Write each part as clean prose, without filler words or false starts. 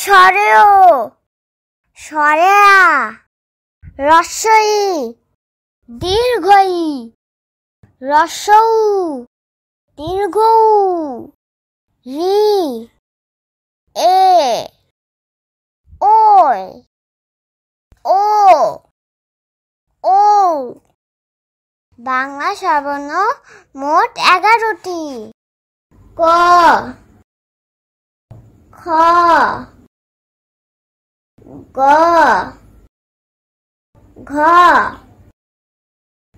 স্বরেও স্বরেয়া রস্বই দীর্ঘই রস্বৌ দীর্ঘৌ রি এ ওই ও ও বাংলা স্বরবর্ণ মোট 11টি। ক খ গ ঘ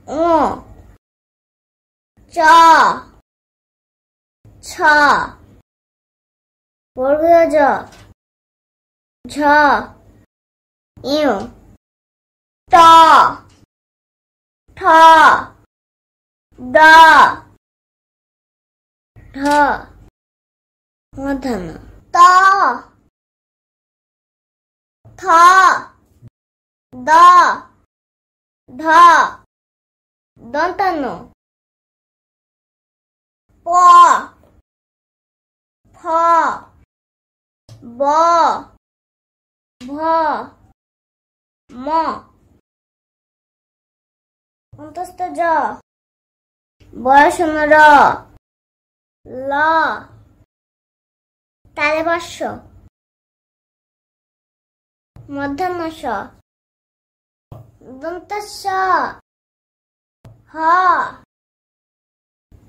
ঙ চ ছ বর্গীয় জ ঝ ইউ ট ঠ ড ঢ মূর্ধন্য ত থ দ ঢ দন্তান্ন প ফ ব ভ ম অন্তস্থ জ বয়সন র ল তালব্য মূর্ধন্য ষ দন্তস্ব হ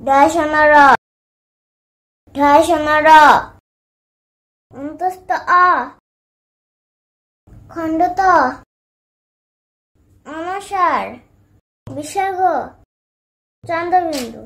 ঢায়সন র ঢায়সন র অন্তস্থ আ খণ্ডত অনসার বিসর্গ চন্দ্রবিন্দু।